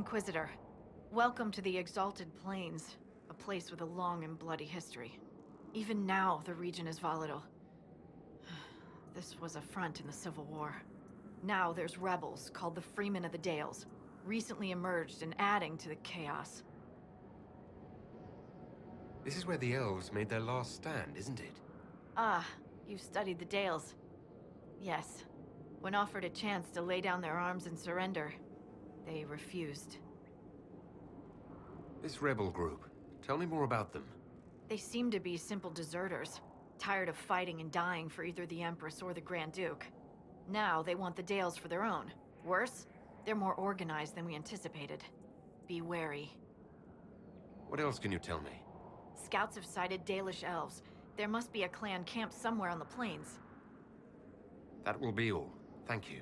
Inquisitor. Welcome to the Exalted Plains, a place with a long and bloody history. Even now, the region is volatile. This was a front in the Civil War. Now there's rebels called the Freemen of the Dales, recently emerged and adding to the chaos. This is where the elves made their last stand, isn't it? Ah, you've studied the Dales. Yes. When offered a chance to lay down their arms and surrender, they refused. This rebel group, tell me more about them. They seem to be simple deserters, tired of fighting and dying for either the Empress or the Grand Duke. Now they want the Dales for their own. Worse, they're more organized than we anticipated. Be wary. What else can you tell me? Scouts have sighted Dalish elves. There must be a clan camped somewhere on the plains. That will be all. Thank you.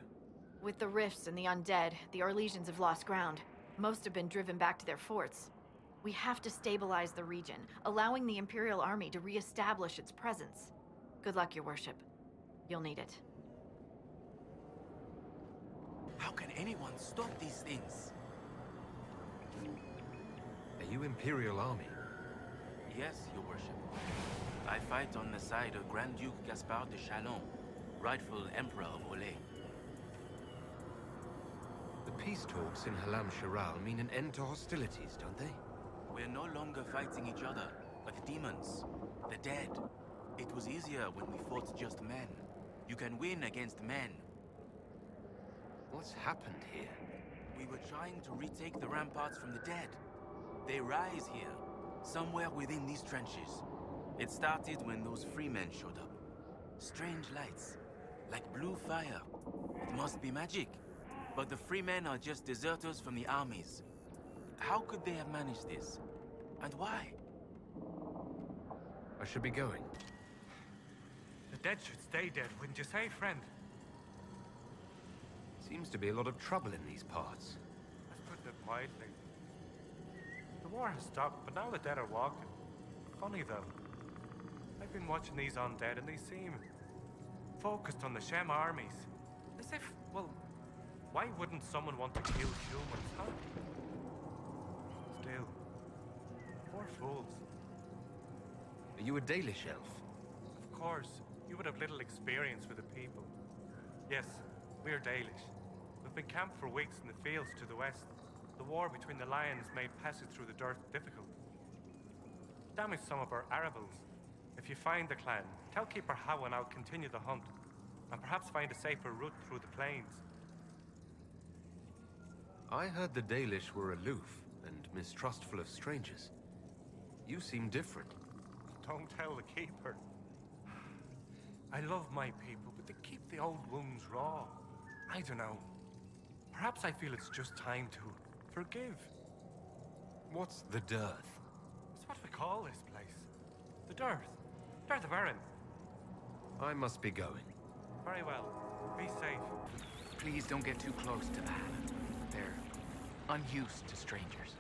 With the rifts and the undead, the Orlaisians have lost ground. Most have been driven back to their forts. We have to stabilize the region, allowing the Imperial Army to re-establish its presence. Good luck, Your Worship. You'll need it. How can anyone stop these things? Are you Imperial Army? Yes, Your Worship. I fight on the side of Grand Duke Gaspard de Chalon, rightful Emperor of Orlais. The peace talks in Halam Sharal mean an end to hostilities, don't they? We're no longer fighting each other, but demons, the dead. It was easier when we fought just men. You can win against men. What's happened here? We were trying to retake the ramparts from the dead. They rise here, somewhere within these trenches. It started when those freemen showed up. Strange lights, like blue fire. It must be magic. But the freemen are just deserters from the armies. How could they have managed this? And why? I should be going. The dead should stay dead, wouldn't you say, friend? Seems to be a lot of trouble in these parts. That's putting it mildly. The war has stopped, but now the dead are walking. Funny though. I've been watching these undead and they seem focused on the Shem armies. As if, well, why wouldn't someone want to kill humans, huh? Still, poor fools. Are you a Dalish elf? Of course, you would have little experience with the people. Yes, we're Dalish. We've been camped for weeks in the fields to the west. The war between the lions made passage through the dirt difficult. Damaged some of our arable. If you find the clan, tell Keeper How and I'll continue the hunt, and perhaps find a safer route through the plains. I heard the Dalish were aloof and mistrustful of strangers. You seem different. Don't tell the Keeper. I love my people, but they keep the old wounds raw. I don't know. Perhaps I feel it's just time to forgive. What's the dearth? It's what we call this place. The Dearth. Dearth of Erin. I must be going. Very well. Be safe. Please don't get too close to the Hannah. They're unused to strangers.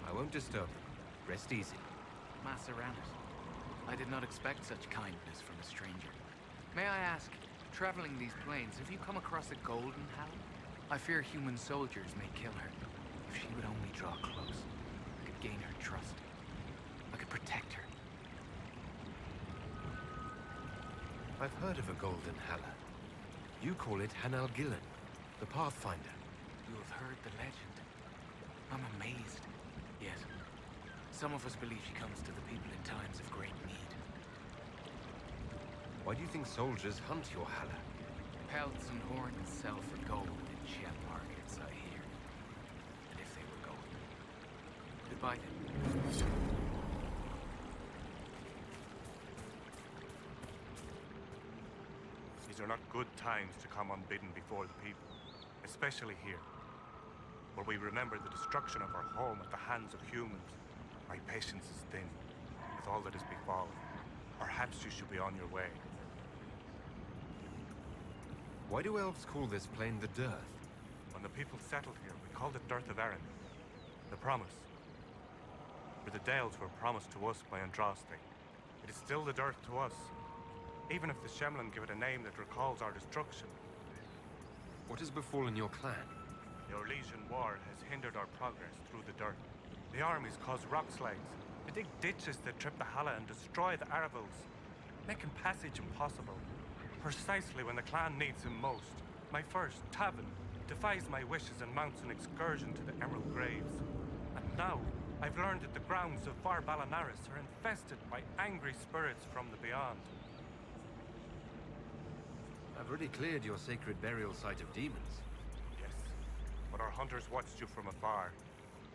I won't disturb them. Rest easy. Maceranus, I did not expect such kindness from a stranger. May I ask, traveling these plains, have you come across a golden Helen? I fear human soldiers may kill her. If she would only draw close, I could gain her trust. I could protect her. I've heard of a golden Halla. You call it Hanal Gillen, the Pathfinder. You have heard the legend. I'm amazed. Yes. Some of us believe she comes to the people in times of great need. Why do you think soldiers hunt your Halla? Pelts and horns sell for gold in Shem markets, I hear. And if they were gold. Goodbye then. These are not good times to come unbidden before the people, especially here, where we remember the destruction of our home at the hands of humans. My patience is thin, with all that has befallen. Perhaps you should be on your way. Why do elves call this plain the Dearth? When the people settled here, we called it Dearth of Erin. The promise. For the Dales were promised to us by Andraste. It is still the Dearth to us. even if the Shemlin give it a name that recalls our destruction. What has befallen your clan? The Orlesian War has hindered our progress through the dirt. The armies cause rock slides. They dig ditches that trip the Halla and destroy the Arvils, making passage impossible. Precisely when the clan needs him most, my first, Tavin, defies my wishes and mounts an excursion to the Emerald Graves. And now, I've learned that the grounds of Far Balanaris are infested by angry spirits from the beyond. I've already cleared your sacred burial site of demons. Yes, but our hunters watched you from afar,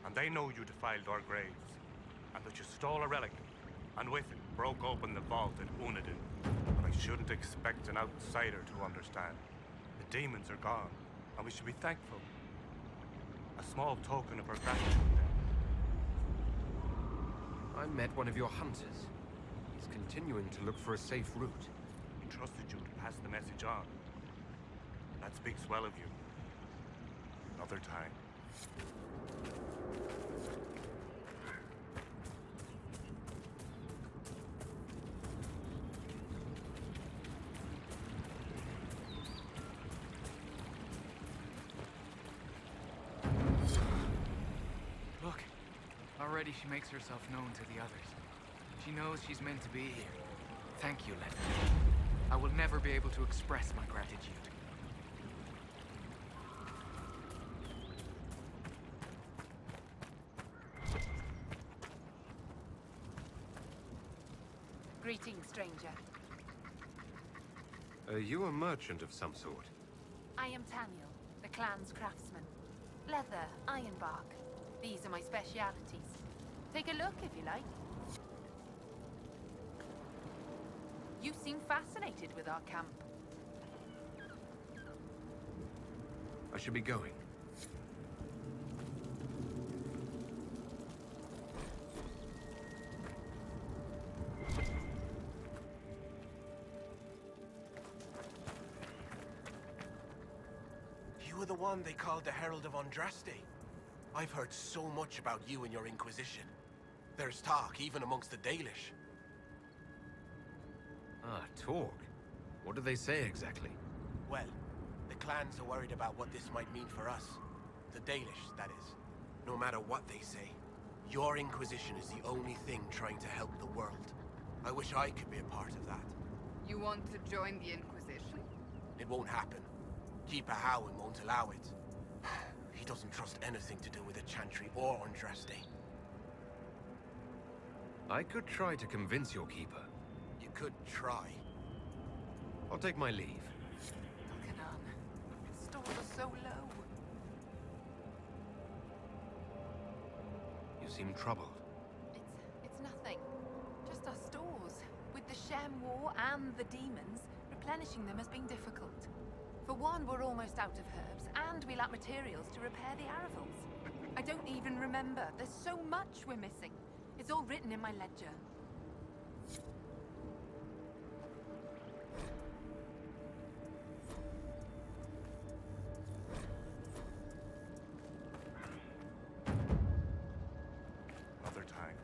and they know you defiled our graves, and that you stole a relic, and with it broke open the vault at Unadin. But I shouldn't expect an outsider to understand. The demons are gone, and we should be thankful. A small token of our gratitude, then. I met one of your hunters. He's continuing to look for a safe route. He trusted you to pass the message on. That speaks well of you. Another time. Look, already she makes herself known to the others. She knows she's meant to be here. Thank you, Letty. I will never be able to express my gratitude. Greetings, stranger. Are you a merchant of some sort? I am Taniel, the clan's craftsman. Leather, ironbark. These are my specialities. Take a look if you like. You seem fascinated with our camp. I should be going. You were the one they called the Herald of Andraste. I've heard so much about you and your Inquisition. There's talk, even amongst the Dalish. Ah, talk. What do they say exactly? Well, the clans are worried about what this might mean for us. The Dalish, that is. No matter what they say, your Inquisition is the only thing trying to help the world. I wish I could be a part of that. You want to join the Inquisition? It won't happen. Keeper Howin won't allow it. He doesn't trust anything to do with the Chantry or Andraste. I could try to convince your keeper. You could try. I'll take my leave. Look at on. Stores are so low. You seem troubled. It's nothing. Just our stores. With the Shem War and the demons, replenishing them has been difficult. For one, we're almost out of herbs, and we lack materials to repair the Arvils. I don't even remember. There's so much we're missing. It's all written in my ledger. Another time.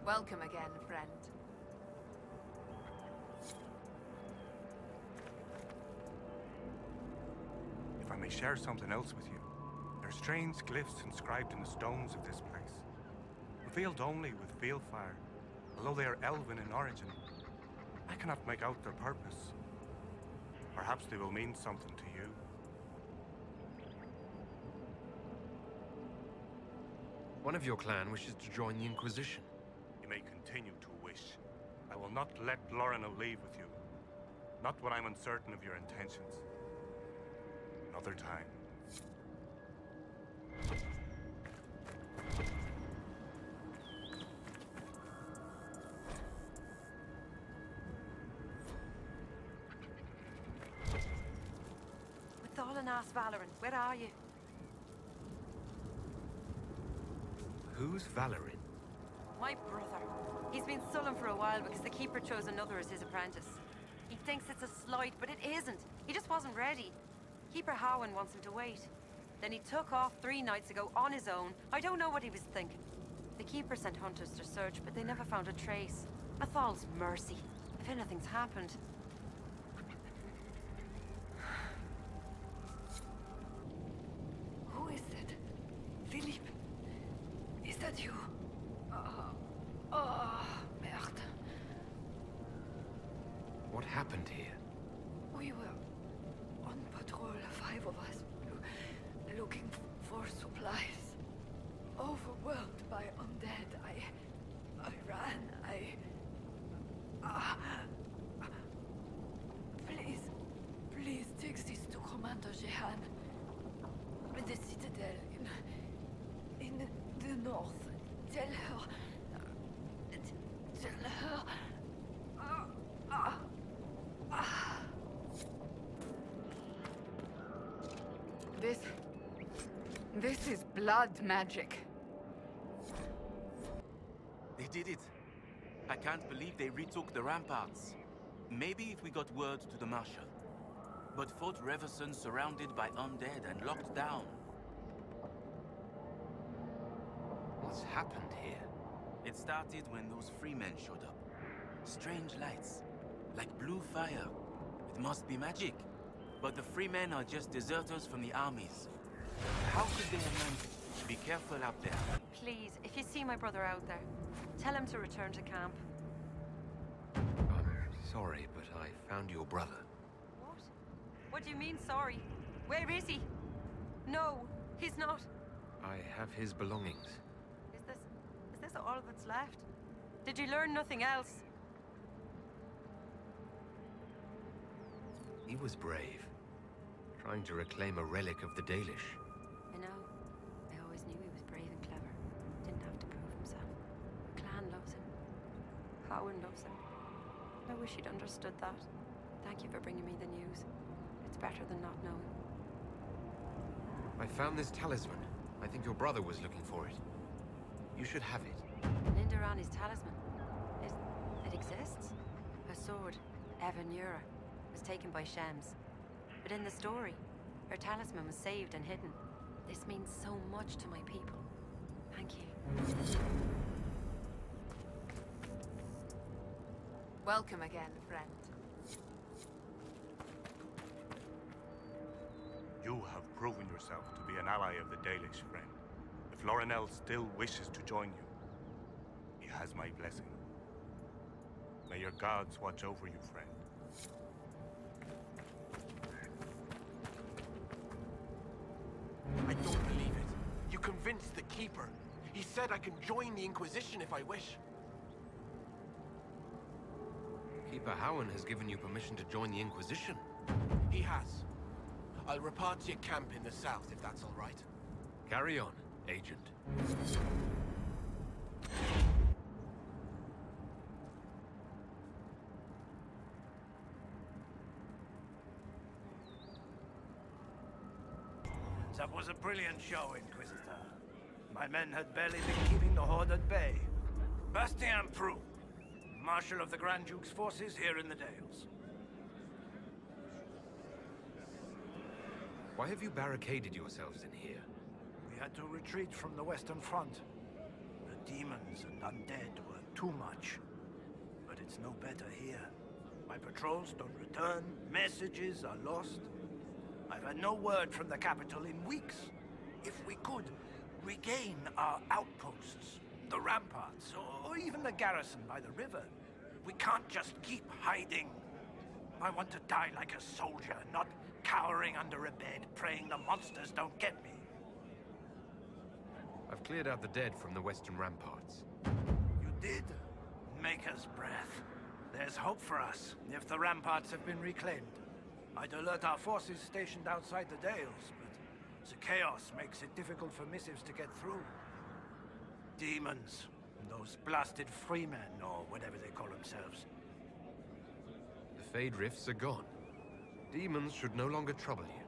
Welcome again, friend. If I may share something else with you, there are strange glyphs inscribed in the stones of this place, revealed only with field fire, although they are elven in origin. I cannot make out their purpose. Perhaps they will mean something to you. One of your clan wishes to join the Inquisition. You may continue to wish. I will not let Lorna leave with you. Not when I'm uncertain of your intentions. Another time. Orlais Valoran, where are you? Who's Valoran? My brother. He's been sullen for a while because the Keeper chose another as his apprentice. He thinks it's a slight, but it isn't. He just wasn't ready. Keeper Howen wants him to wait. Then he took off 3 nights ago on his own. I don't know what he was thinking. The Keeper sent hunters to search, but they never found a trace. Athal's mercy. If anything's happened... Who is that? Philippe? Is that you? Merde. What happened here? We were on patrol, 5 of us, looking for supplies. Overwhelmed by undead, I ran, Please take this to Commander Jehan. The Citadel in the north. Tell her... This is blood magic. They did it. I can't believe they retook the ramparts. Maybe if we got word to the Marshal. But Fort Reverson surrounded by undead and locked down. What's happened here? It started when those freemen showed up. Strange lights, like blue fire. It must be magic. But the freemen are just deserters from the armies. How could they have managed? Be careful out there. Please, if you see my brother out there, tell him to return to camp. I'm sorry, but I found your brother. What? What do you mean, sorry? Where is he? No, he's not. I have his belongings. Is this all that's left? Did you learn nothing else? He was brave, trying to reclaim a relic of the Dalish. I know. I always knew he was brave and clever. Didn't have to prove himself. The clan loves him. Howen loves him. I wish he'd understood that. Thank you for bringing me the news. It's better than not knowing. I found this talisman. I think your brother was looking for it. You should have it. Nindarani's talisman. It exists? Her sword, Evanura, was taken by Shems. But in the story, her talisman was saved and hidden. This means so much to my people. Thank you. Welcome again, friend. You have proven yourself to be an ally of the Dalish, friend. If Lorinel still wishes to join you, he has my blessing. May your gods watch over you, friend. I don't believe it. You convinced the Keeper. He said I can join the Inquisition if I wish. Keeper Howen has given you permission to join the Inquisition. He has. I'll report to your camp in the south, if that's all right. Carry on, Agent. That was a brilliant show, Inquisitor. My men had barely been keeping the Horde at bay. Bastien Prou, Marshal of the Grand Duke's forces here in the Dales. Why have you barricaded yourselves in here? We had to retreat from the Western Front. The demons and undead were too much. But it's no better here. My patrols don't return, messages are lost. I've had no word from the capital in weeks. If we could regain our outposts, the ramparts, or even the garrison by the river, we can't just keep hiding. I want to die like a soldier, not cowering under a bed, praying the monsters don't get me. I've cleared out the dead from the western ramparts. You did? Maker's breath. There's hope for us, if the ramparts have been reclaimed. I'd alert our forces stationed outside the Dales, but the chaos makes it difficult for missives to get through. Demons, those blasted freemen, or whatever they call themselves. The Fade Rifts are gone. Demons should no longer trouble you.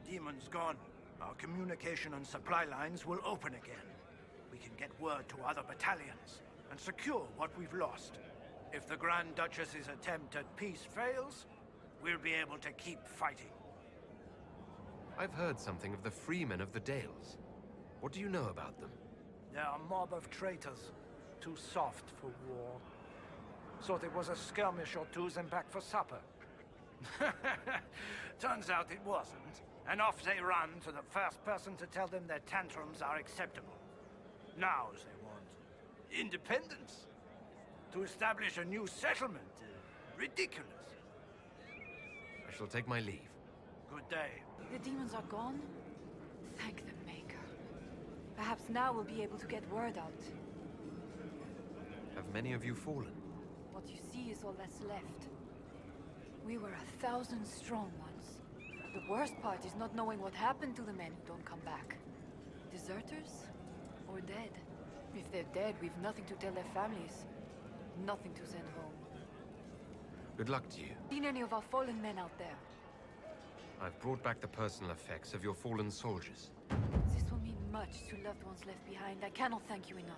demons gone, our communication and supply lines will open again. We can get word to other battalions and secure what we've lost. If the Grand Duchess's attempt at peace fails, we'll be able to keep fighting. I've heard something of the Freemen of the Dales. What do you know about them? They're a mob of traitors, too soft for war. Thought it was a skirmish or two, then back for supper. Turns out it wasn't, and off they run to the first person to tell them their tantrums are acceptable. Now they want independence. To establish a new settlement. Ridiculous. I shall take my leave. Good day. The demons are gone? Thank the Maker. Perhaps now we'll be able to get word out. Have many of you fallen? What you see is all that's left. We were 1,000 strong once. The worst part is not knowing what happened to the men who don't come back. Deserters? Or dead? If they're dead, we've nothing to tell their families. Nothing to send home. Good luck to you. Seen any of our fallen men out there? I've brought back the personal effects of your fallen soldiers. This will mean much to loved ones left behind. I cannot thank you enough.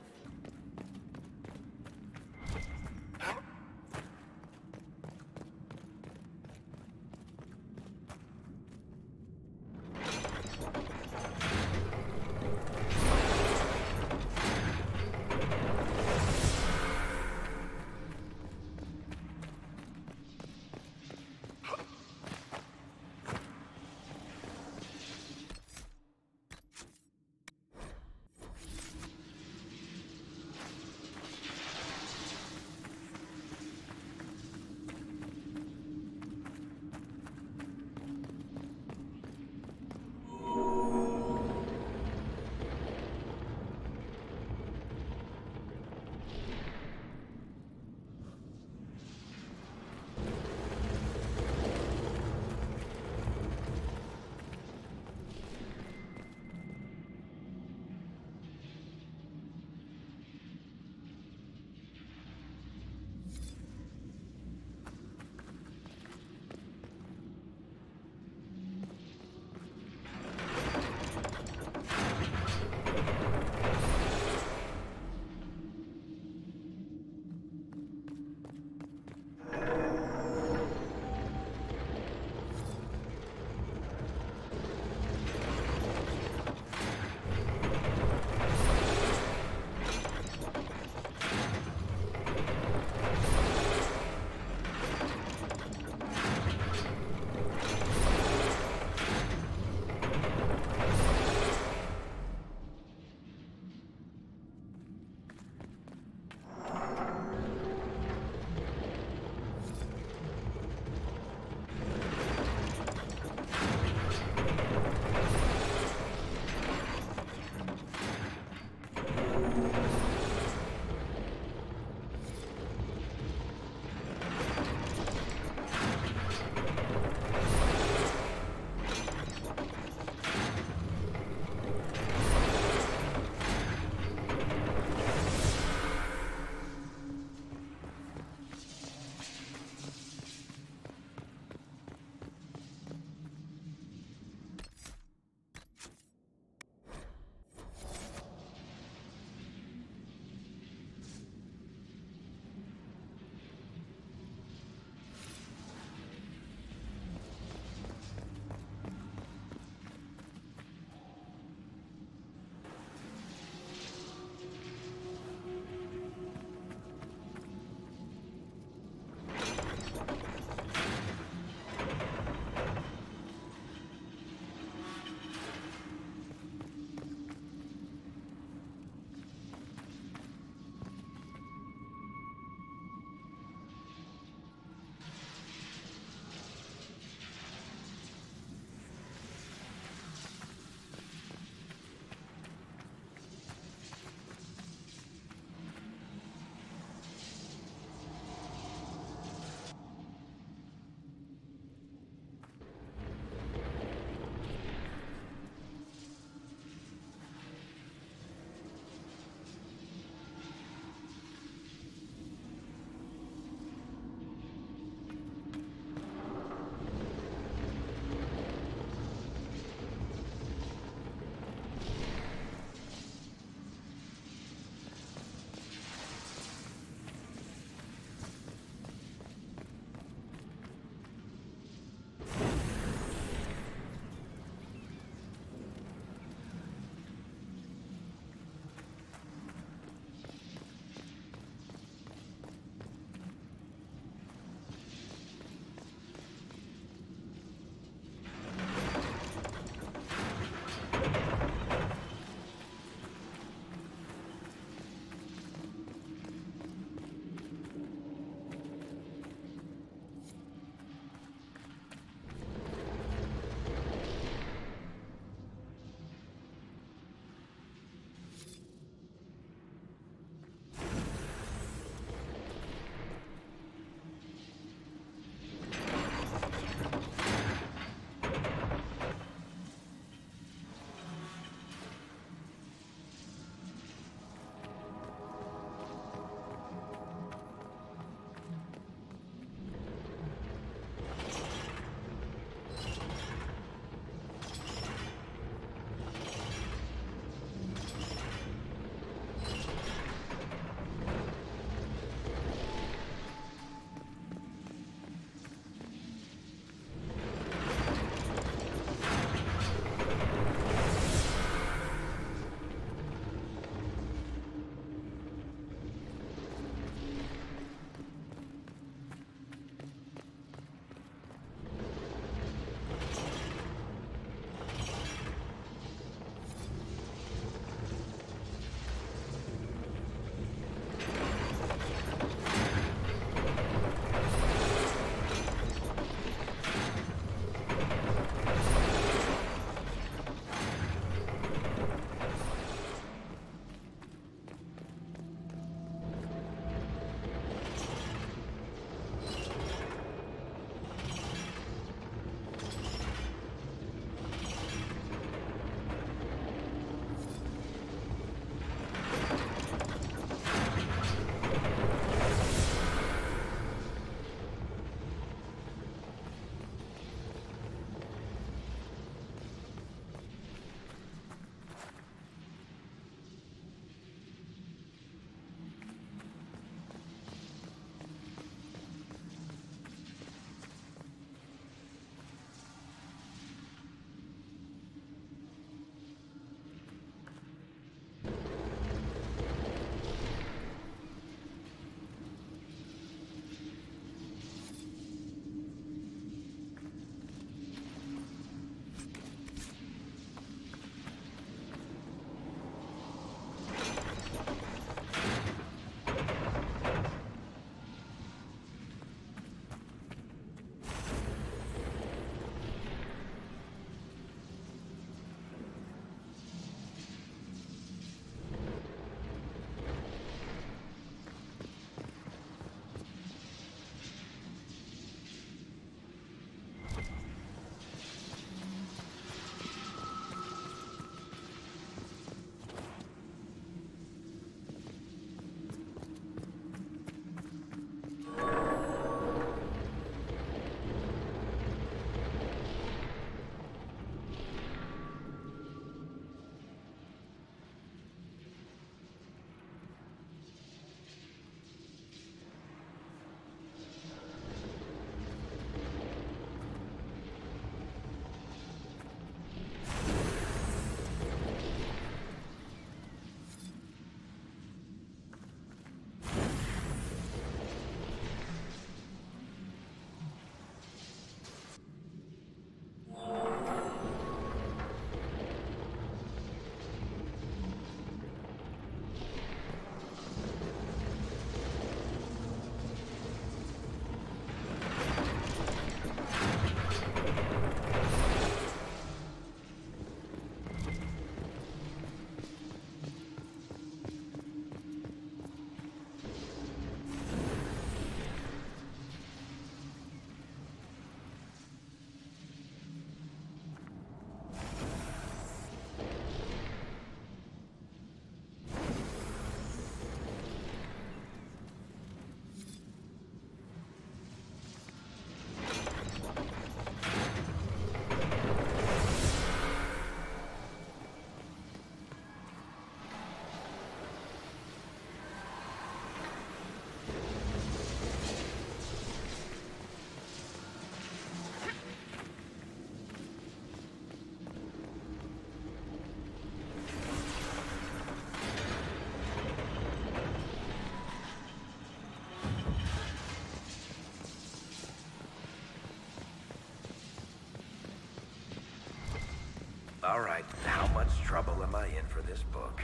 All right, how much trouble am I in for this book?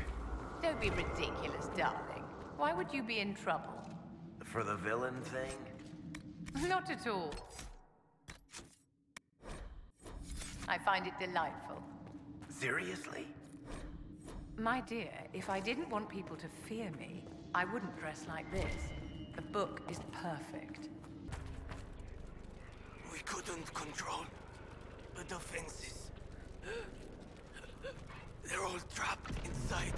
Don't be ridiculous, darling. Why would you be in trouble? For the villain thing? Not at all. I find it delightful. Seriously? My dear, if I didn't want people to fear me, I wouldn't dress like this. The book is perfect. We couldn't control the defenses. They're all trapped inside.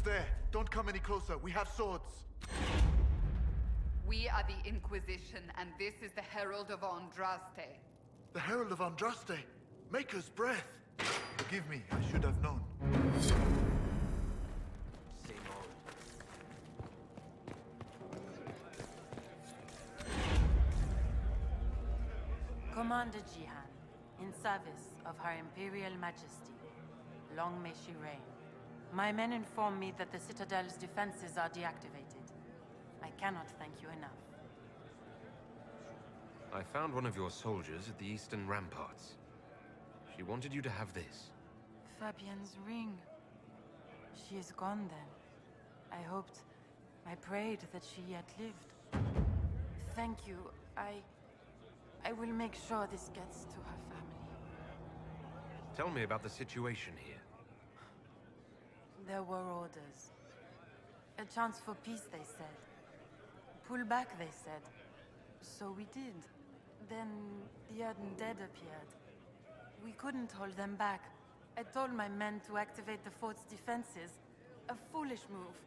There. Don't come any closer. We have swords. We are the Inquisition, and this is the Herald of Andraste. The Herald of Andraste? Maker's breath. Forgive me, I should have known. Commander Jihan, in service of Her Imperial Majesty. Long may she reign. My men inform me that the Citadel's defenses are deactivated. I cannot thank you enough. I found one of your soldiers at the eastern ramparts. She wanted you to have this. Fabienne's ring. She is gone then. I prayed that she yet lived. Thank you. I will make sure this gets to her family. Tell me about the situation here. There were orders. A chance for peace, they said. Pull back, they said. So we did. Then the undead appeared. We couldn't hold them back. I told my men to activate the fort's defenses. A foolish move.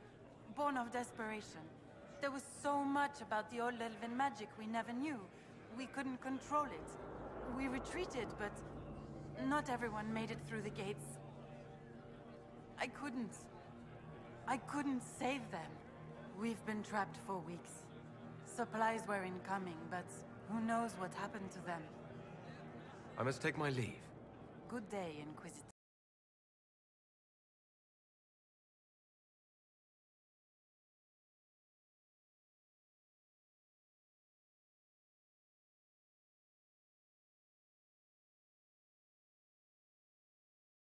born of desperation. There was so much about the old elven magic we never knew. We couldn't control it. We retreated, but not everyone made it through the gates. I couldn't save them. We've been trapped for weeks. Supplies were incoming, but who knows what happened to them. I must take my leave. Good day, Inquisitor.